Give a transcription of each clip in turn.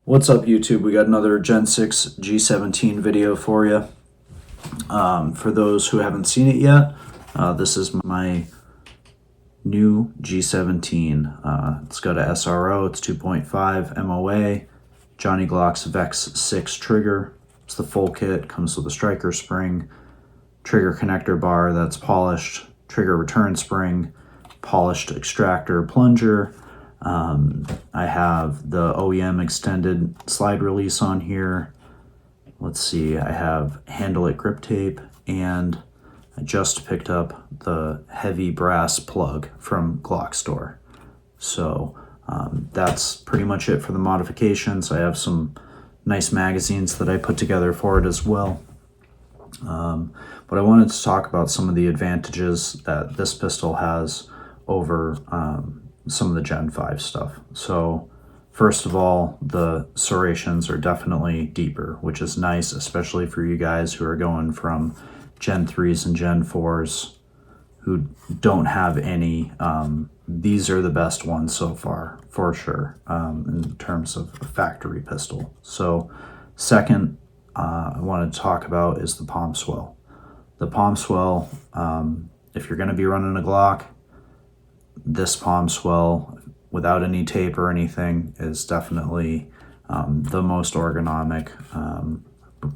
What's up, YouTube? We got another Gen 6 G17 video for you. For those who haven't seen it yet, this is my new G17. It's got a SRO, it's 2.5 MOA, Johnny Glock's Vex 6 trigger. It's the full kit, comes with a striker spring, trigger connector bar that's polished, trigger return spring, polished extractor plunger. I have the OEM extended slide release on here. Let's see, I have handle it grip tape, and I just picked up the heavy brass plug from Glock store. So that's pretty much it for the modifications. I have some nice magazines that I put together for it as well. But I wanted to talk about some of the advantages that this pistol has over some of the Gen 5 stuff. So first of all, the serrations are definitely deeper, which is nice, especially for you guys who are going from Gen 3s and Gen 4s who don't have any. These are the best ones so far, for sure, in terms of a factory pistol. So second, I wanted to talk about is the palm swell. The palm swell, if you're going to be running a Glock, this palm swell without any tape or anything is definitely the most ergonomic.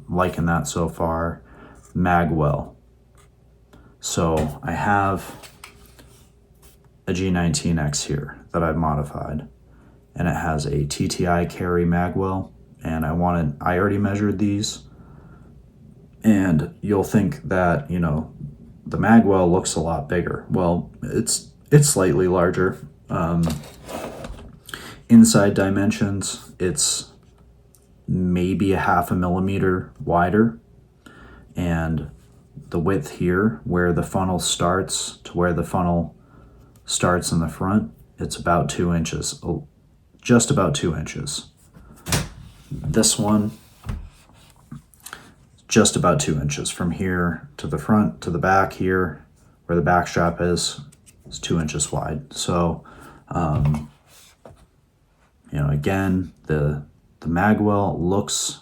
Liking that so far. Magwell. So I have a G19X here that I've modified, and it has a TTI carry magwell, and I already measured these, and you'll think that, you know, the magwell looks a lot bigger. Well, it's slightly larger. Inside dimensions, it's maybe a 0.5 millimeter wider, and the width here, where the funnel starts to where the funnel starts in the front, it's about 2 inches, just about 2 inches. This one, just about 2 inches from here to the front to the back here, where the back strap is 2 inches wide. So, you know, again, the magwell looks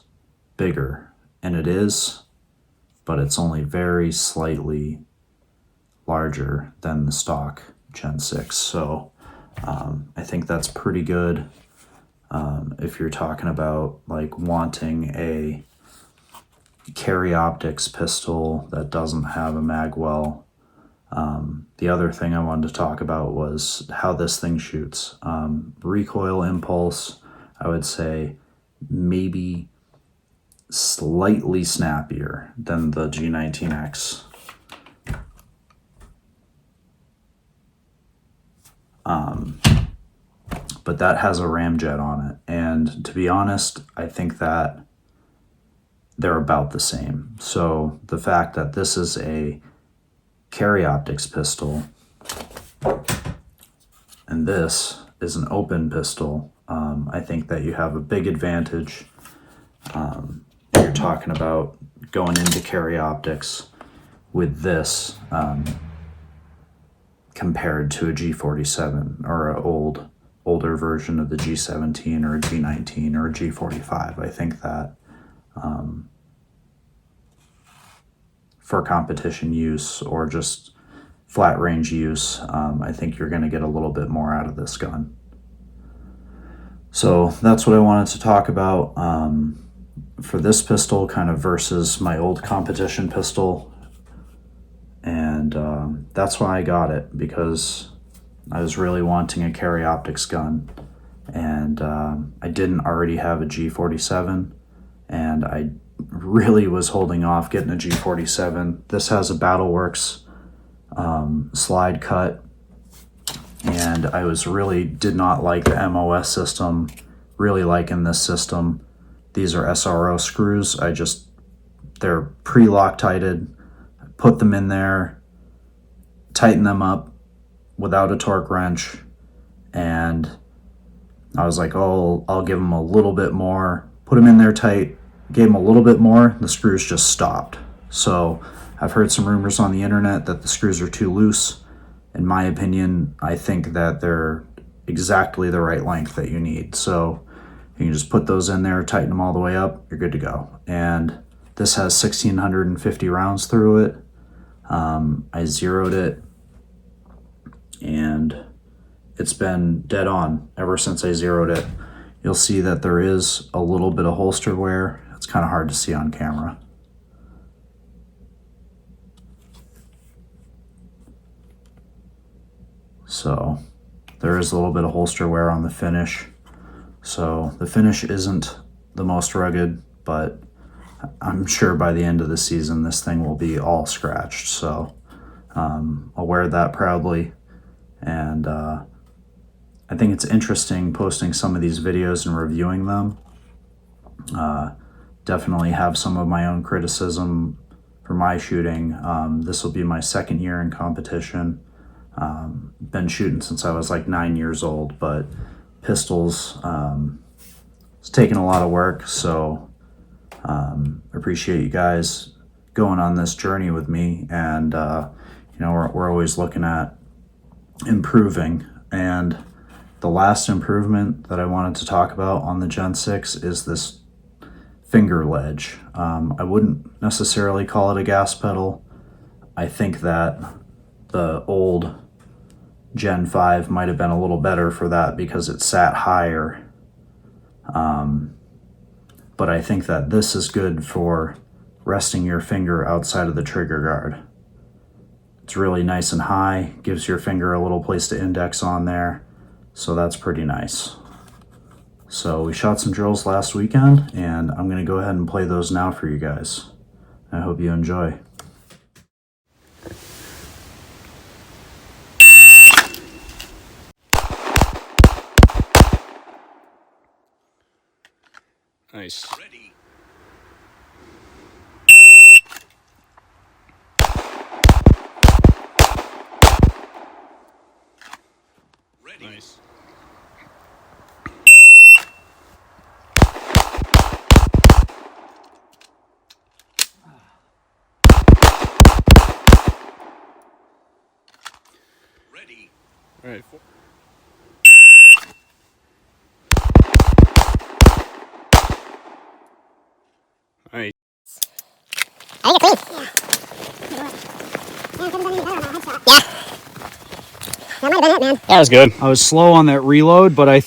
bigger, and it is, but it's only very slightly larger than the stock Gen 6. So I think that's pretty good if you're talking about like wanting a carry optics pistol that doesn't have a magwell. The other thing I wanted to talk about was how this thing shoots. Recoil impulse, I would say maybe slightly snappier than the G19X. But that has a ramjet on it, and to be honest, I think that they're about the same. So the fact that this is a carry optics pistol and this is an open pistol, I think that you have a big advantage. You're talking about going into carry optics with this compared to a G47 or an older version of the G17 or a G19 or a G45. I think that for competition use or just flat range use, I think you're going to get a little bit more out of this gun. So that's what I wanted to talk about for this pistol, kind of versus my old competition pistol. And that's why I got it, because I was really wanting a carry optics gun, and I didn't already have a G47, and I really was holding off getting a G47. This has a Battleworks slide cut, and I did not like the MOS system. Really liking this system. These are SRO screws. They're pre-Loctited. I put them in there, tighten them up without a torque wrench, and I was like, oh, I'll give them a little bit more. Put them in there tight, gave them a little bit more, the screws just stopped. So I've heard some rumors on the internet that the screws are too loose. In my opinion, I think that they're exactly the right length that you need. So You can just put those in there, tighten them all the way up, you're good to go. And this has 1,650 rounds through it. I zeroed it, and it's been dead on ever since I zeroed it. You'll see that there is a little bit of holster wear. It's kind of hard to see on camera. So there is a little bit of holster wear on the finish. So the finish isn't the most rugged, but I'm sure by the end of the season this thing will be all scratched. So I'll wear that proudly. And I think it's interesting posting some of these videos and reviewing them. Definitely have some of my own criticism for my shooting. This will be my second year in competition. Been shooting since I was like 9 years old, but pistols, it's taken a lot of work. So appreciate you guys going on this journey with me. And we're always looking at improving. And the last improvement that I wanted to talk about on the Gen 6 is this finger ledge. I wouldn't necessarily call it a gas pedal. I think that the old Gen 5 might have been a little better for that because it sat higher. But I think that this is good for resting your finger outside of the trigger guard. It's really nice and high, gives your finger a little place to index on there. So that's pretty nice. So we shot some drills last weekend, and I'm going to go ahead and play those now for you guys. I hope you enjoy. Nice. Ready. Ready. Nice. Ready. All right. Nice. I think it's clean. Yeah. That might have been it, man. That was good. I was slow on that reload, but I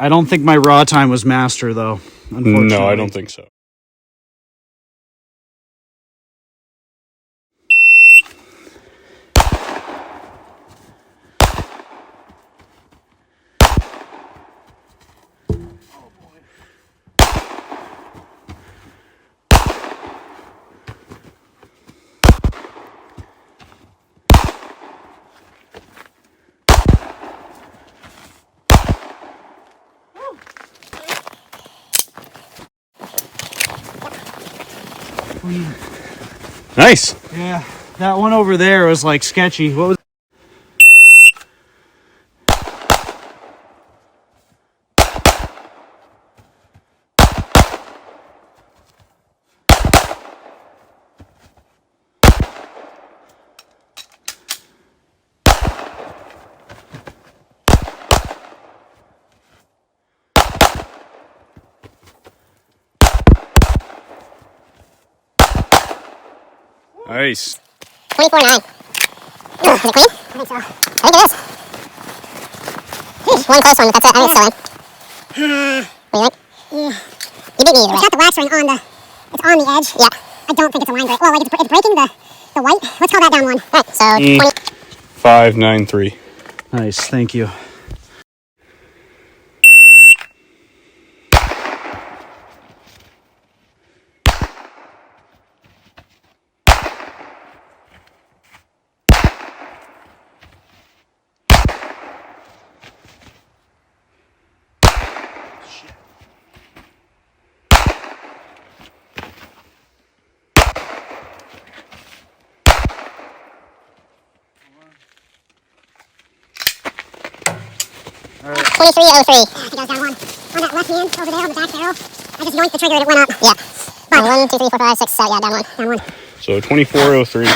don't think my raw time was master though, unfortunately. No, I don't think so. Nice. Yeah, that one over there was like sketchy. What was? Nice. 24-9. Is it clean? I think so. I think it is. One close one, but that's it. I think it's still in. What do you think? Yeah. You beat me either way. It's got the wax ring on the... It's on the edge. Yeah. I don't think it's a line break. Well, like it's breaking the white. Let's call that down one. All right, so 20... 593. Nice, thank you. All right. 2303. I think I was down one. On that left hand over there on the back barrel, I just yoinked the trigger and it went up. Yeah. But 1, 2, 3, 4, 5, 6, 7. Yeah, down one. Down one. So 2403.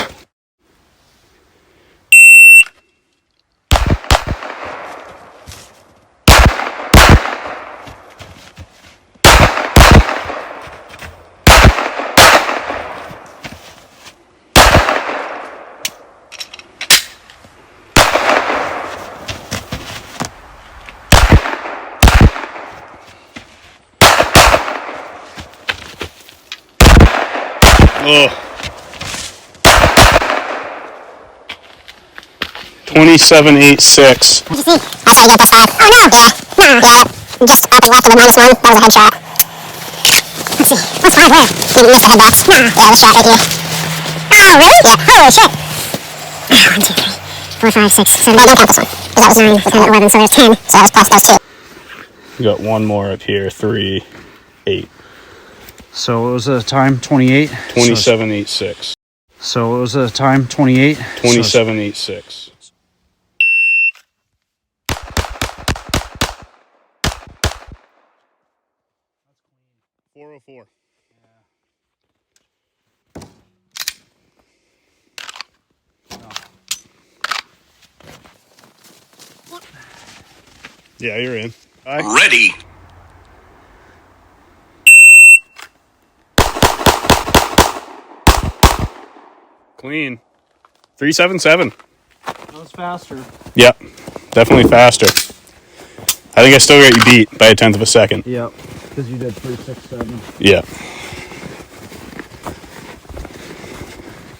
Oh. 27.86. What'd you see? I saw you go +5. Oh no! Yeah. Yeah. Just up and left of a -1. That was a headshot. Let's see. +5 where? You missed the headbacks. Yeah, it was shot right here. Oh, really? Yeah. Holy shit. 1, 2, 3, 4, 5, 6, 7. Don't count this one. Because that was 9, 10, 11, so there's 10. So that was plus those 2. You got one more up here. 3, 8. So what was the time? 28? 27.86. So what was the time? 28? 27.86. .404. Yeah, you're in. Ready. Clean. 377. That was faster. Yep, definitely faster. I think I still got you beat by a 1/10 of a second. Yep, because you did 367. Yeah.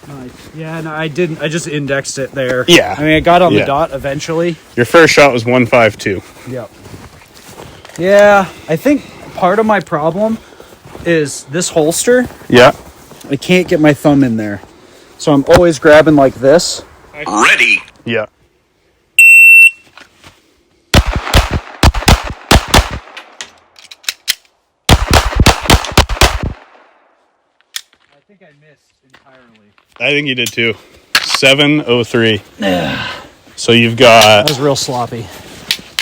Nice. Yeah, no, I didn't. I just indexed it there. Yeah. I mean, I got on the Yeah. dot eventually. Your first shot was 152. Yep. Yeah, I think part of my problem is this holster. Yeah. I can't get my thumb in there. So I'm always grabbing like this. Ready. Yeah. I think I missed entirely. I think you did too. 703. So you've got That was real sloppy.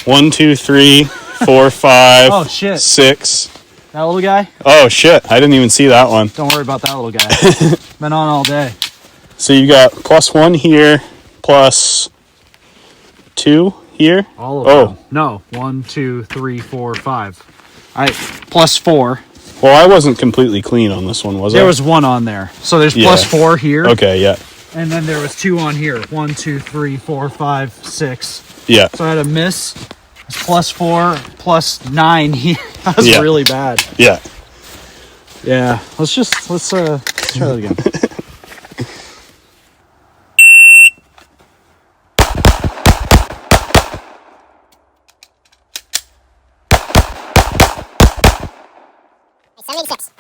1, 2, 3, 4, 5, Oh, shit. 6. That little guy? Oh shit! I didn't even see that one. Don't worry about that little guy. Been on all day. So you got +1 here, +2 here. All of Oh. them. No. 1, 2, 3, 4, 5. +4. Well, I wasn't completely clean on this one, was I? There was 1 on there. So there's Yeah. +4 here. Okay, yeah, And then there was 2 on here. 1, 2, 3, 4, 5, 6. yeah, So I had a miss. It's +4, +9 here. That was Yeah. really bad. yeah. Yeah. Let's try that again. $786.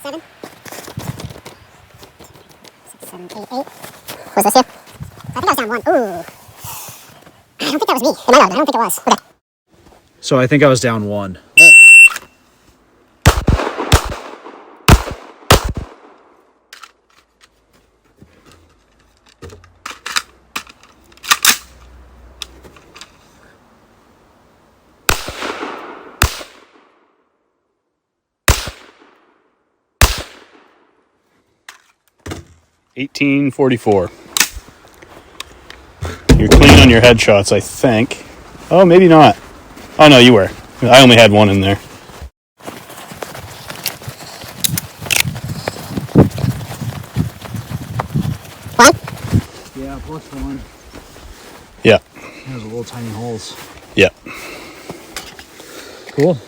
7. 6, 7, 8, 8. Was this you? I think I was down 1. Ooh. I don't think that was me. It might have. I don't think it was. Okay. So I think I was down 1. $18.44. You're clean on your headshots, I think. Oh, maybe not. Oh no, you were. I only had 1 in there. One? Yeah, +1. Yeah, There's little tiny holes. yeah. Cool.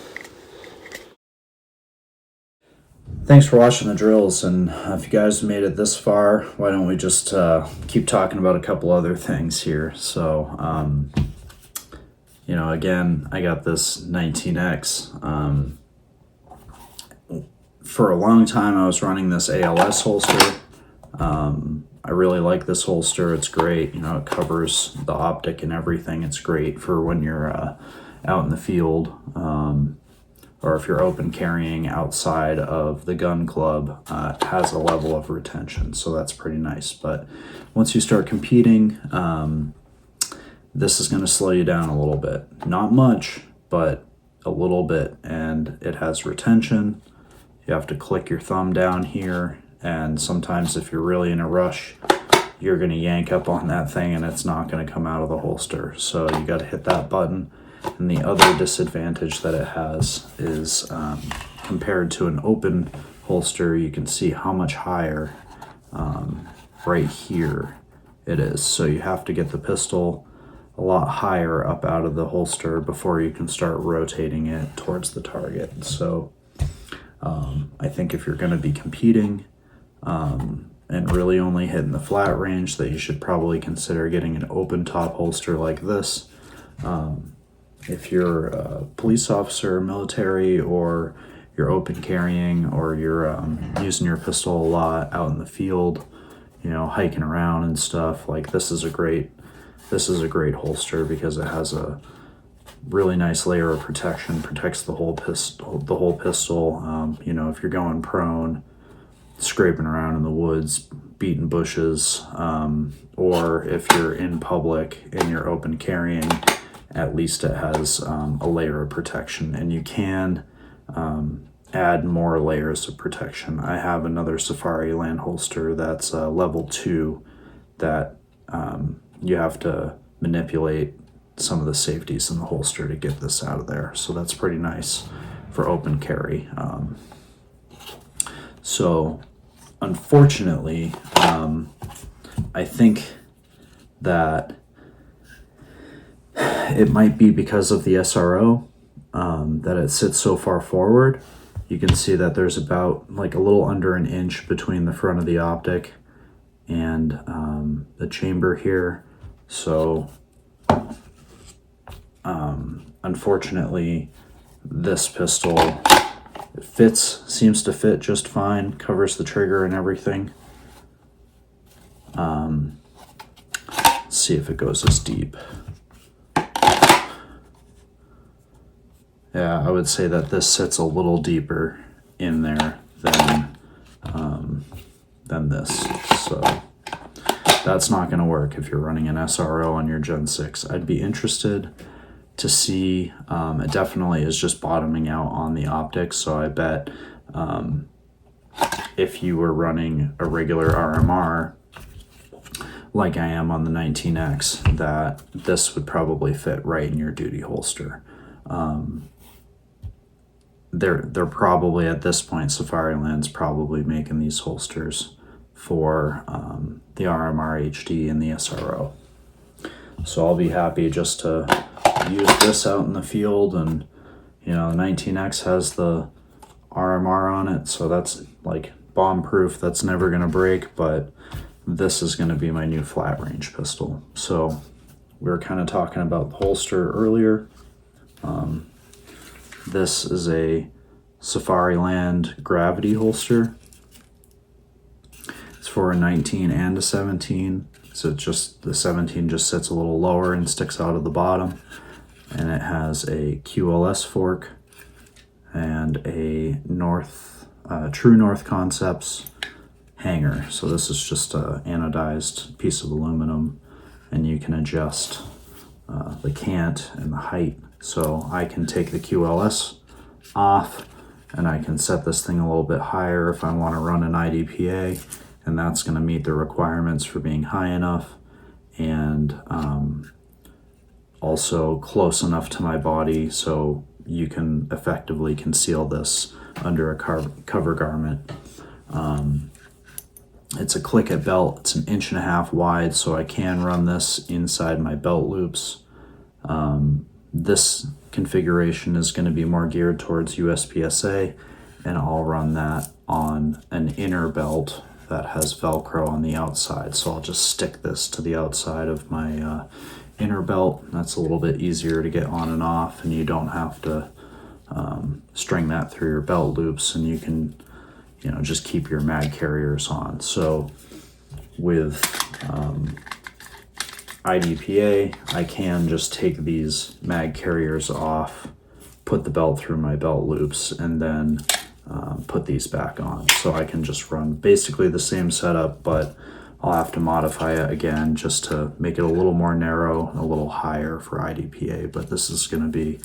Thanks for watching the drills, and if you guys made it this far, why don't we just keep talking about a couple other things here. So, again, I got this 19X. For a long time, I was running this ALS holster. I really like this holster. It's great. It covers the optic and everything. It's great for when you're out in the field. Or if you're open carrying outside of the gun club, it has a level of retention, so that's pretty nice. But once you start competing, this is going to slow you down a little bit. Not much, but a little bit, and it has retention. You have to click your thumb down here, and sometimes if you're really in a rush, you're going to yank up on that thing and it's not going to come out of the holster. So you got to hit that button. And the other disadvantage that it has is compared to an open holster, you can see how much higher right here it is. So you have to get the pistol a lot higher up out of the holster before you can start rotating it towards the target. So I think if you're going to be competing and really only hitting the flat range, that you should probably consider getting an open top holster like this. If you're a police officer, military, or you're open carrying, or you're using your pistol a lot out in the field, you know, hiking around and stuff, like this is a great holster because it has a really nice layer of protection, protects the whole pistol. You know, if you're going prone, scraping around in the woods, beating bushes, or if you're in public and you're open carrying, at least it has a layer of protection, and you can add more layers of protection. I have another Safari Land holster that's level 2 that you have to manipulate some of the safeties in the holster to get this out of there. So that's pretty nice for open carry. So unfortunately, I think that it might be because of the SRO that it sits so far forward. You can see that there's about like a little under an inch between the front of the optic and the chamber here. So unfortunately, this pistol seems to fit just fine, covers the trigger and everything. Let's see if it goes as deep. Yeah, I would say that this sits a little deeper in there than this. So that's not going to work if you're running an SRO on your Gen 6. I'd be interested to see, it definitely is just bottoming out on the optics, so I bet if you were running a regular RMR like I am on the 19X, that this would probably fit right in your duty holster. They're probably at this point, Safari Land's probably making these holsters for the RMR HD and the SRO. So I'll be happy just to use this out in the field, and you know, the 19X has the RMR on it, so that's like bomb proof, that's never going to break, but this is going to be my new flat range pistol. So we were kind of talking about the holster earlier. This is a Safari Land gravity holster. It's for a 19 and a 17. So just the 17 just sits a little lower and sticks out of the bottom. And it has a QLS fork and a True North Concepts hanger. So this is just a anodized piece of aluminum, and you can adjust the cant and the height. So I can take the QLS off and I can set this thing a little bit higher if I want to run an IDPA, and that's going to meet the requirements for being high enough and also close enough to my body so you can effectively conceal this under a cover garment. It's a click-it belt. It's 1.5 inches wide, so I can run this inside my belt loops. This configuration is going to be more geared towards USPSA, and I'll run that on an inner belt that has Velcro on the outside. So I'll just stick this to the outside of my inner belt. That's a little bit easier to get on and off, and you don't have to string that through your belt loops, and you can, you know, just keep your mag carriers on. So with IDPA, I can just take these mag carriers off, put the belt through my belt loops, and then put these back on. So I can just run basically the same setup, but I'll have to modify it again just to make it a little more narrow, a little higher for IDPA. But this is going to be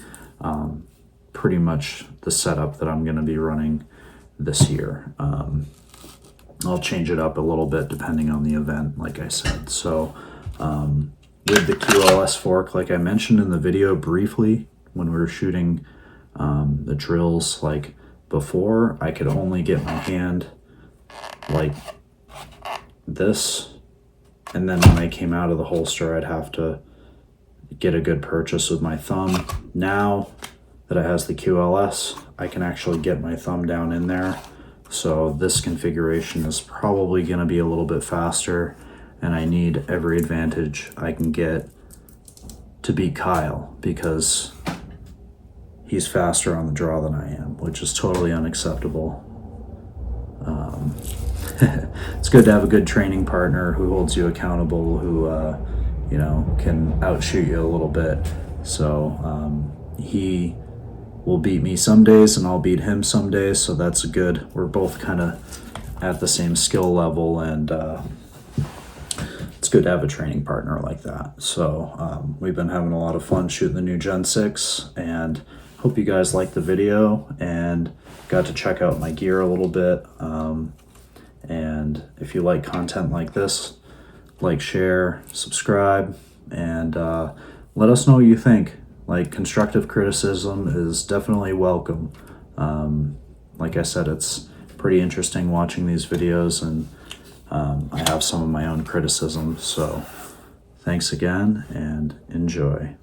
pretty much the setup that I'm going to be running this year. I'll change it up a little bit depending on the event, like I said. So with the QLS fork, like I mentioned in the video briefly when we were shooting the drills, like before, I could only get my hand like this, and then when I came out of the holster, I'd have to get a good purchase with my thumb. Now that it has the QLS, I can actually get my thumb down in there. So this configuration is probably going to be a little bit faster, and I need every advantage I can get to beat Kyle, because he's faster on the draw than I am, which is totally unacceptable. It's good to have a good training partner who holds you accountable, who you know, can outshoot you a little bit. So he will beat me some days and I'll beat him some days, so that's good. We're both kind of at the same skill level, and it's good to have a training partner like that. So we've been having a lot of fun shooting the new Gen 6, and hope you guys liked the video and got to check out my gear a little bit. And if you like content like this, like, share, subscribe, and let us know what you think. Like, constructive criticism is definitely welcome. Like I said, it's pretty interesting watching these videos, and I have some of my own criticism. So thanks again, and enjoy.